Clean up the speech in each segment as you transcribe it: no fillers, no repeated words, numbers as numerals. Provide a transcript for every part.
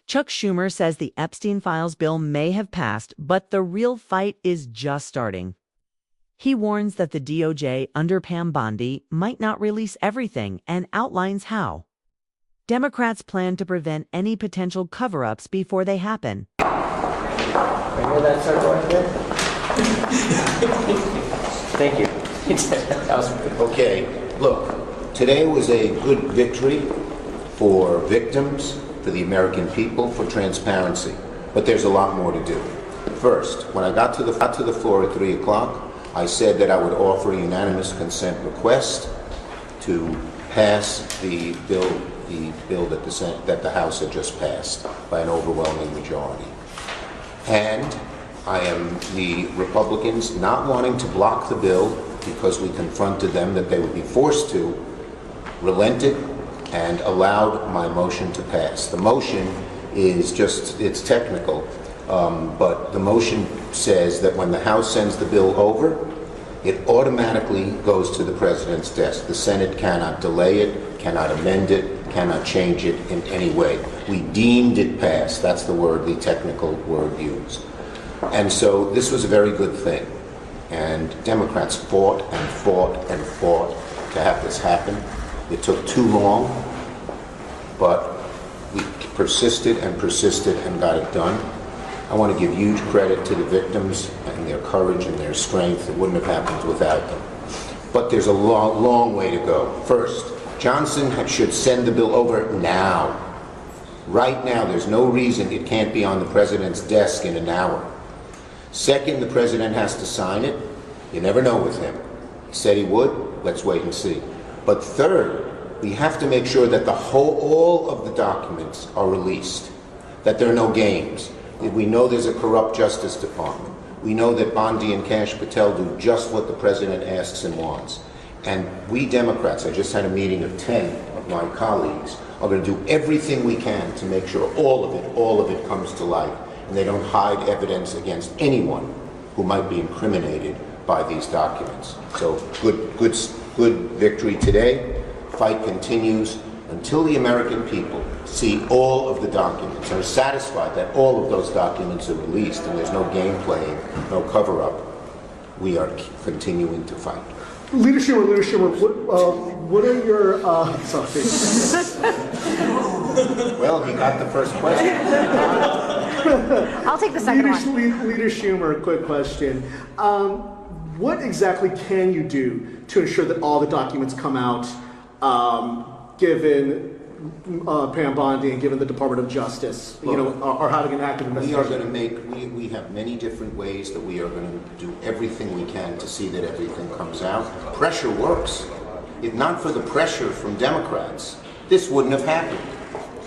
Chuck Schumer says the Epstein files bill may have passed, but the real fight is just starting. He warns that the DOJ under Pam Bondi might not release everything and outlines how. Democrats plan to prevent any potential cover-ups before they happen. I hear that start going there? Thank you. That was Okay, look, today was a good victory for victims, for the American people, for transparency. But there's a lot more to do. First, when I got to the floor at 3 o'clock, I said that I would offer a unanimous consent request to pass the bill that the House had just passed by an overwhelming majority. And the Republicans not wanting to block the bill because we confronted them that they would be forced to, relented and allowed my motion to pass. The motion is it's technical, but the motion says that when the House sends the bill over, it automatically goes to the President's desk. The Senate cannot delay it, cannot amend it, cannot change it in any way. We deemed it passed. That's the word, the technical word used. And so this was a very good thing. And Democrats fought and fought and fought to have this happen. It took too long, but we persisted and persisted and got it done. I want to give huge credit to the victims and their courage and their strength. It wouldn't have happened without them. But there's a long, long way to go. First, Johnson should send the bill over now. Right now, there's no reason it can't be on the President's desk in an hour. Second, the President has to sign it. You never know with him. He said he would. Let's wait and see. But third, we have to make sure that all of the documents are released, that there are no games. We know there's a corrupt Justice Department. We know that Bondi and Kash Patel do just what the President asks and wants. And we Democrats, I just had a meeting of 10 of my colleagues, are going to do everything we can to make sure all of it comes to light, and they don't hide evidence against anyone who might be incriminated by these documents. So good victory today. Fight continues until the American people see all of the documents and are satisfied that all of those documents are released and there's no game playing, no cover-up. We are continuing to fight. Leader Schumer, what are your, sorry. Well, he got the first question. I'll take the second one. Leader Schumer, quick question. What exactly can you do to ensure that all the documents come out, given Pam Bondi and given the Department of Justice, are having an active investigation? We are going to we have many different ways that we are going to do everything we can to see that everything comes out. Pressure works. If not for the pressure from Democrats, this wouldn't have happened.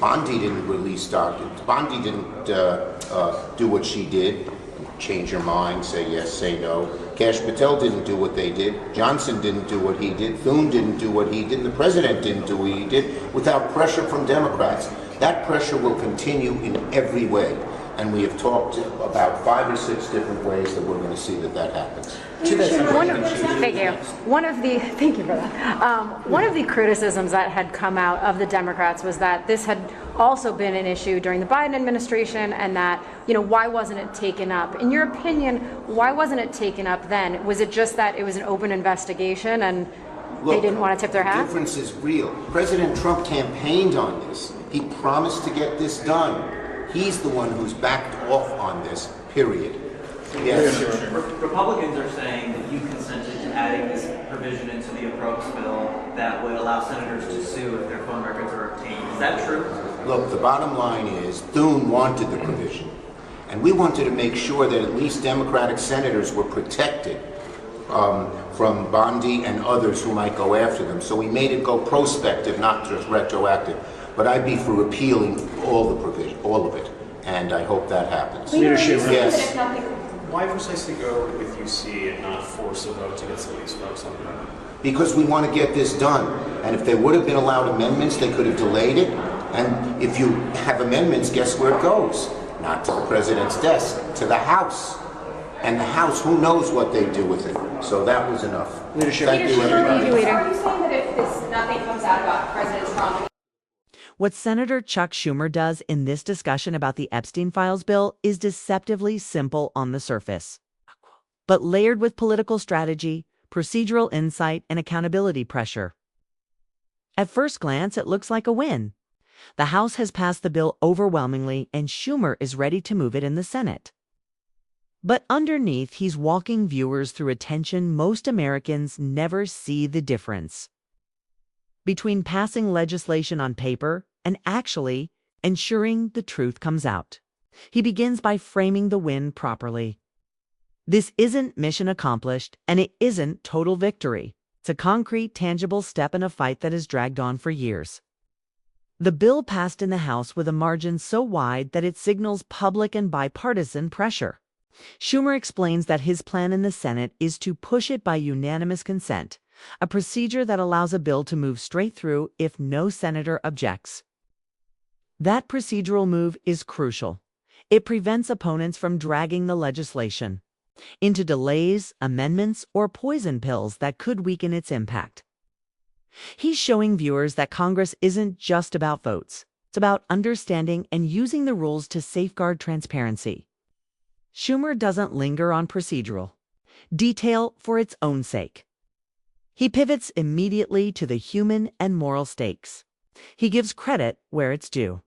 Bondi didn't release documents. Bondi didn't do what she did, change her mind, say yes, say no. Kash Patel didn't do what they did. Johnson didn't do what he did. Thune didn't do what he did. And the President didn't do what he did without pressure from Democrats. That pressure will continue in every way. And we have talked about 5 or 6 different ways that we're going to see that happens. Thank you. One of the criticisms that had come out of the Democrats was that this had also been an issue during the Biden administration, and that, why wasn't it taken up? In your opinion, why wasn't it taken up then? Was it just that it was an open investigation and they didn't want to tip their hat? The difference is real. President Trump campaigned on this. He promised to get this done. He's the one who's backed off on this, period. Yes. Republicans are saying that you consented to adding this provision into the approach bill that would allow senators to sue if their phone records are obtained. Is that true? Look, the bottom line is Thune wanted the provision. And we wanted to make sure that at least Democratic senators were protected from Bondi and others who might go after them. So we made it go prospective, not just retroactive. But I'd be for repealing all the provision, all of it. And I hope that happens. Leadership. Yes. Why precisely go with UC and not force a vote to get some of these folks on the vote? Because we want to get this done. And if there would have been allowed amendments, they could have delayed it. And if you have amendments, guess where it goes? Not to the President's desk, to the House. And the House, who knows what they do with it. So that was enough. Leadership. Thank you, everybody. Thank you, Leader. Are you saying that if nothing comes out about President Trump What Senator Chuck Schumer does in this discussion about the Epstein Files bill is deceptively simple on the surface, but layered with political strategy, procedural insight, and accountability pressure. At first glance, it looks like a win. The House has passed the bill overwhelmingly, and Schumer is ready to move it in the Senate. But underneath, he's walking viewers through a tension most Americans never see the difference between passing legislation on paper and actually ensuring the truth comes out. He begins by framing the win properly. This isn't mission accomplished, and it isn't total victory. It's a concrete, tangible step in a fight that has dragged on for years. The bill passed in the House with a margin so wide that it signals public and bipartisan pressure. Schumer explains that his plan in the Senate is to push it by unanimous consent, a procedure that allows a bill to move straight through if no senator objects. That procedural move is crucial. It prevents opponents from dragging the legislation into delays, amendments, or poison pills that could weaken its impact. He's showing viewers that Congress isn't just about votes. It's about understanding and using the rules to safeguard transparency. Schumer doesn't linger on procedural detail for its own sake. He pivots immediately to the human and moral stakes. He gives credit where it's due,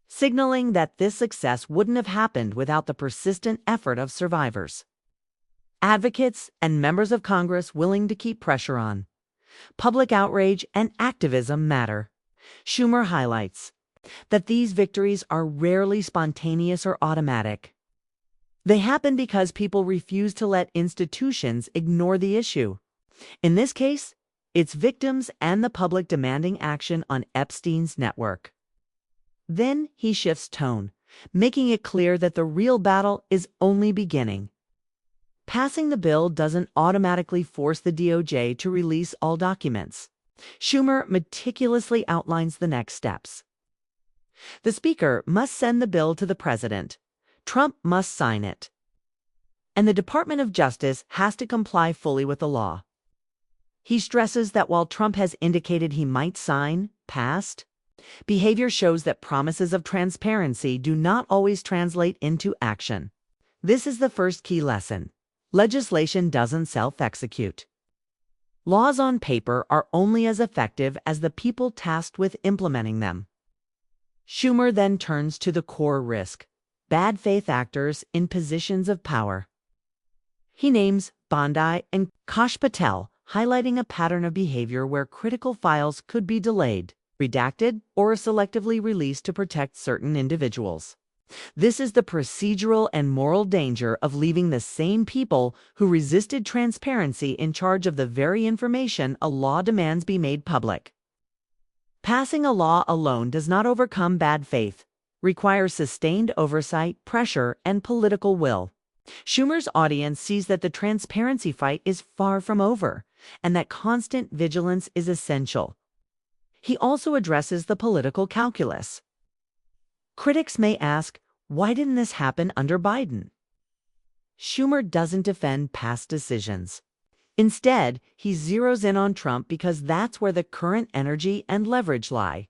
signaling that this success wouldn't have happened without the persistent effort of survivors, advocates, and members of Congress willing to keep pressure on. Public outrage and activism matter. Schumer highlights that these victories are rarely spontaneous or automatic. They happen because people refuse to let institutions ignore the issue. In this case, it's victims and the public demanding action on Epstein's network. Then he shifts tone, making it clear that the real battle is only beginning. Passing the bill doesn't automatically force the DOJ to release all documents. Schumer meticulously outlines the next steps. The Speaker must send the bill to the President. Trump must sign it. And the Department of Justice has to comply fully with the law. He stresses that while Trump has indicated he might sign, past, behavior shows that promises of transparency do not always translate into action. This is the first key lesson. Legislation doesn't self-execute. Laws on paper are only as effective as the people tasked with implementing them. Schumer then turns to the core risk: bad faith actors in positions of power. He names Bondi and Kash Patel, highlighting a pattern of behavior where critical files could be delayed, redacted, or selectively released to protect certain individuals. This is the procedural and moral danger of leaving the same people who resisted transparency in charge of the very information a law demands be made public. Passing a law alone does not overcome bad faith, requires sustained oversight, pressure, and political will. Schumer's audience sees that the transparency fight is far from over, and that constant vigilance is essential. He also addresses the political calculus. Critics may ask, why didn't this happen under Biden? Schumer doesn't defend past decisions. Instead, he zeroes in on Trump because that's where the current energy and leverage lie.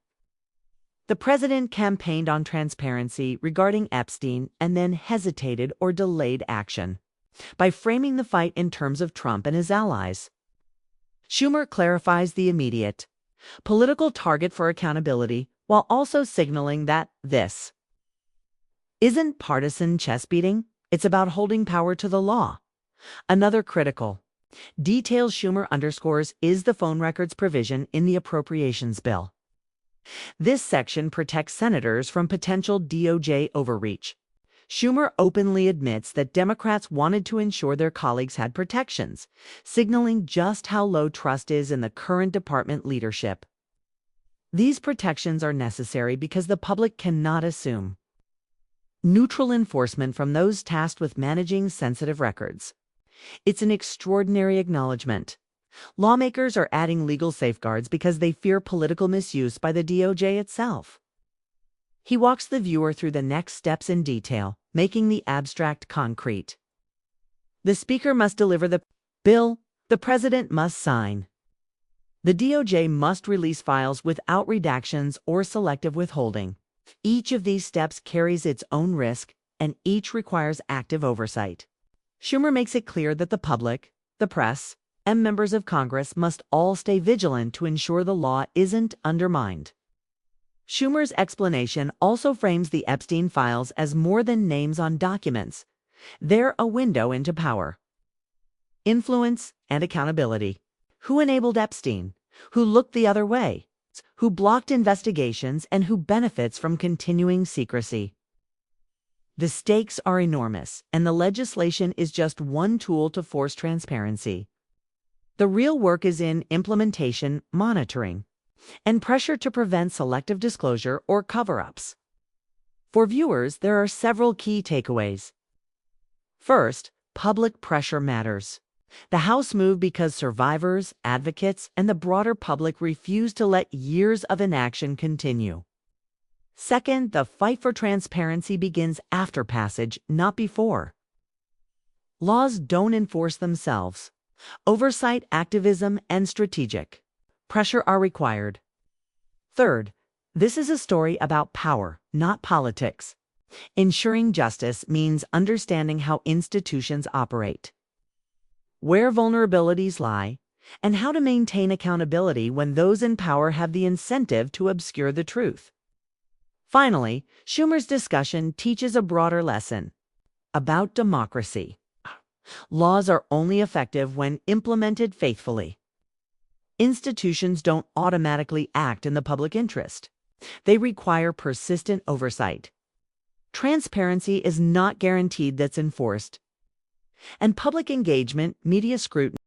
The president campaigned on transparency regarding Epstein and then hesitated or delayed action by framing the fight in terms of Trump and his allies. Schumer clarifies the immediate political target for accountability while also signaling that this isn't partisan chess beating, it's about holding power to the law. Another critical detail Schumer underscores is the phone records provision in the appropriations bill. This section protects senators from potential DOJ overreach. Schumer openly admits that Democrats wanted to ensure their colleagues had protections, signaling just how low trust is in the current department leadership. These protections are necessary because the public cannot assume neutral enforcement from those tasked with managing sensitive records. It's an extraordinary acknowledgement. Lawmakers are adding legal safeguards because they fear political misuse by the DOJ itself. He walks the viewer through the next steps in detail, making the abstract concrete. The Speaker must deliver the bill, the President must sign. The DOJ must release files without redactions or selective withholding. Each of these steps carries its own risk, and each requires active oversight. Schumer makes it clear that the public, the press, and members of Congress must all stay vigilant to ensure the law isn't undermined. Schumer's explanation also frames the Epstein files as more than names on documents. They're a window into power, influence, and accountability. Who enabled Epstein? Who looked the other way? Who blocked investigations and who benefits from continuing secrecy? The stakes are enormous, and the legislation is just one tool to force transparency. The real work is in implementation, monitoring, and pressure to prevent selective disclosure or cover-ups. For viewers, there are several key takeaways. First, public pressure matters. The House moved because survivors, advocates, and the broader public refused to let years of inaction continue. Second, the fight for transparency begins after passage, not before. Laws don't enforce themselves. Oversight, activism, and strategic pressure are required. Third, this is a story about power, not politics. Ensuring justice means understanding how institutions operate, where vulnerabilities lie, and how to maintain accountability when those in power have the incentive to obscure the truth. Finally, Schumer's discussion teaches a broader lesson about democracy. Laws are only effective when implemented faithfully. Institutions don't automatically act in the public interest. They require persistent oversight. Transparency is not guaranteed that's enforced. And public engagement, media scrutiny,